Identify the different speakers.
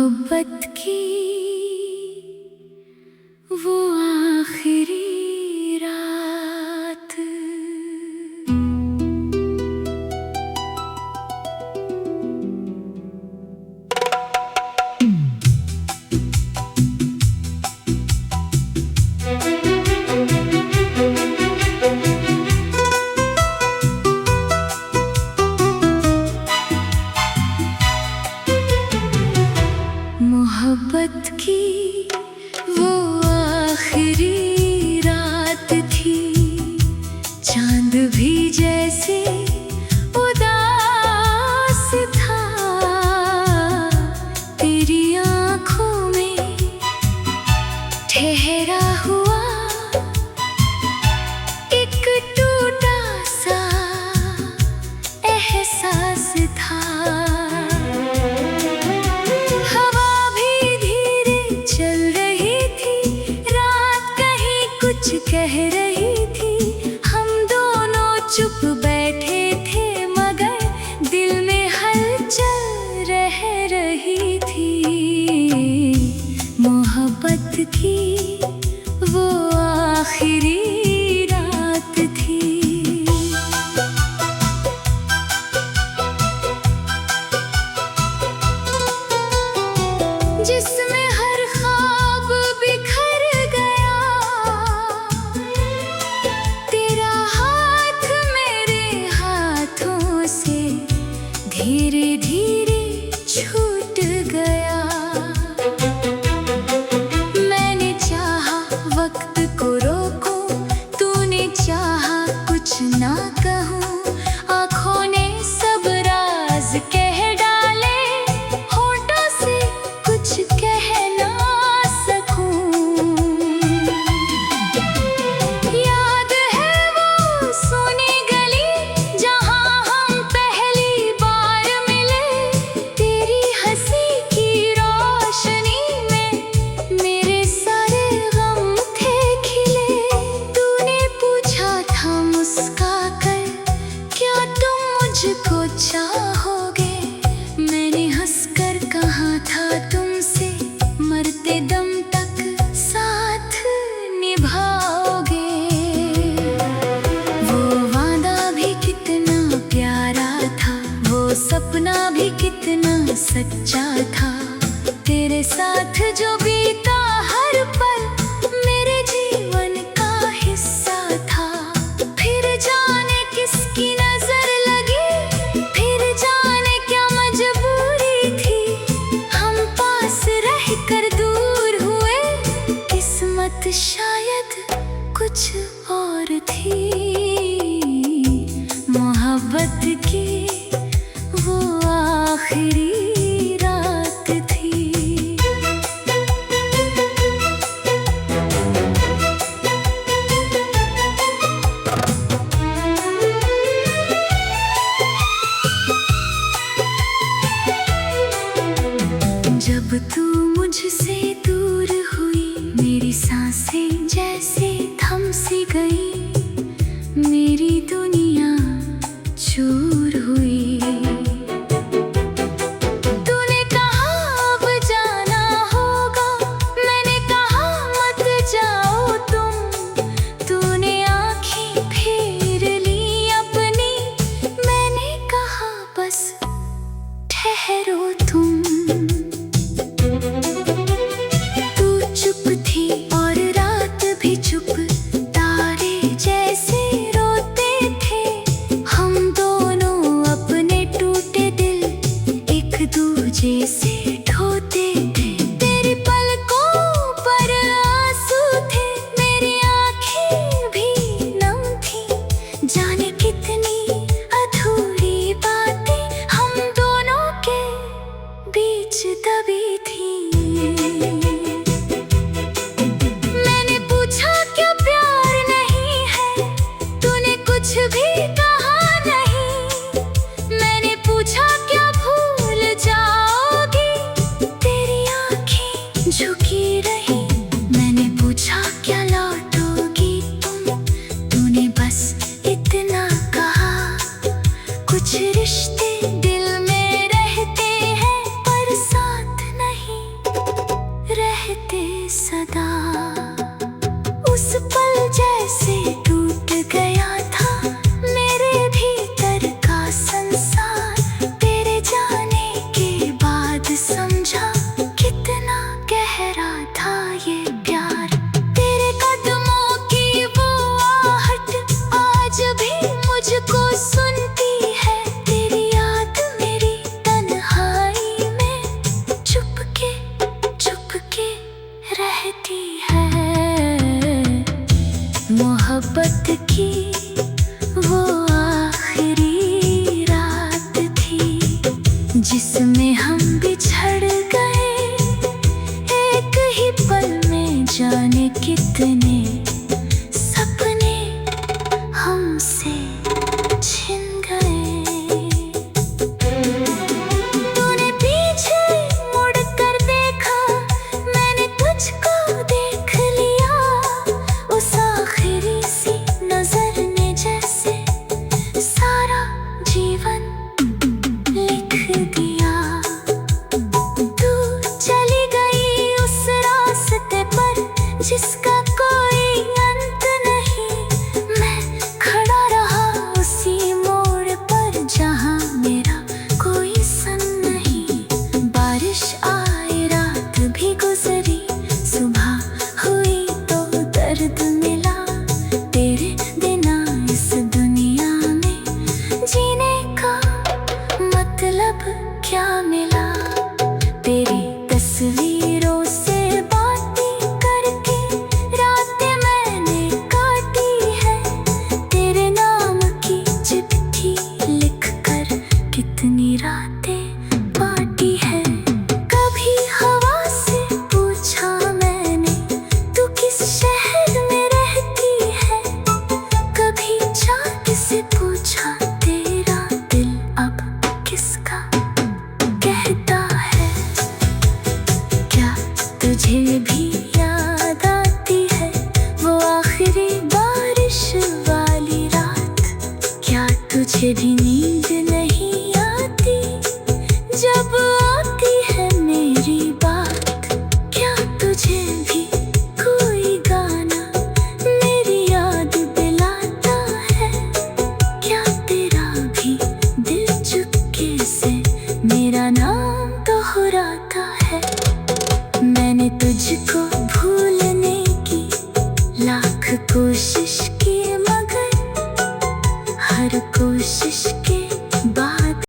Speaker 1: मोहब्बत की वो आखिरी रात। मोहब्बत की वो आखिरी रात थी, चांद भी जैसे उदास था। तेरी आँखों में ठहरा हुआ एक टूटा सा एहसास था। कुछ कह रही थी, हम दोनों चुप बैठे थे, मगर दिल में हलचल रह रही थी। मोहब्बत की वो आखिरी रात थी। जिसमें हर ख्वाब बिखर गया, तेरा हाथ मेरे हाथों से धीरे धीरे छूट गया। मैंने चाहा वक्त को रोको, तूने चाहा कुछ ना कहूँ। आँखों ने सब राज कह डाले, होठों से कुछ कह ना सकूं। याद है वो सोनी गली जहाँ हम पहली बार मिले। तेरी हंसी की रोशनी में मेरे सारे गम थे खिले। तूने पूछा था मुस्का कर, क्या तुम मुझको चाहोगे? मैंने हंसकर कहा था तुमसे मरते दम तक साथ निभाओगे। वो वादा भी कितना प्यारा था, वो सपना भी कितना सच्चा था। तेरे साथ जो बीता हर पल मेरे जीवन का हिस्सा था। फिर जाने किसकी नजर लगी, फिर जाने क्या मजबूरी थी, हम पास रहकर दूर हुए। किस्मत शायद कुछ और थी। मोहब्बत की वो आखिरी रात थी। जब तू मुझसे दूर हुई, मेरी सांसें जैसे थम सी गई, मेरी दुनिया चूर हुई। तूने कहा अब जाना होगा, मैंने कहा मत जाओ तुम। तूने आँखें फेर ली अपनी, मैंने कहा बस ठहरो तुम। तू चुप थी और रात भी चुप, तारे जैसे रोते थे। हम दोनों अपने टूटे दिल एक दूजे से ढोते थे। तेरी पलकों पर आंसू थे, मेरी आँखें भी नम थी। जाने कितनी अधूरी बातें हम दोनों के बीच जिसमें हम बिछड़ गए एक ही पल में, जाने कितने सपने हमसे छिन गए। तूने पीछे मुड़ कर देखा, मैंने तुझको देख लिया, उस आखिरी सी नजर ने जैसे सारा जीवन लिख दिया। तू चली गई उस रास्ते पर जिसका कोई अंत नहीं, मैं खड़ा रहा उसी मोड़ पर जहां मेरा कोई संग नहीं। बारिश आई, रात भी गुजरी, सुबह हुई तो दर्द मिला, तेरे बिना इस दुनिया में जीने का मतलब क्या मिला। तेरी तस्वीरों से बातें करके रातें मैंने काटी है, तेरे नाम की चिट्ठी लिखकर कितनी रातें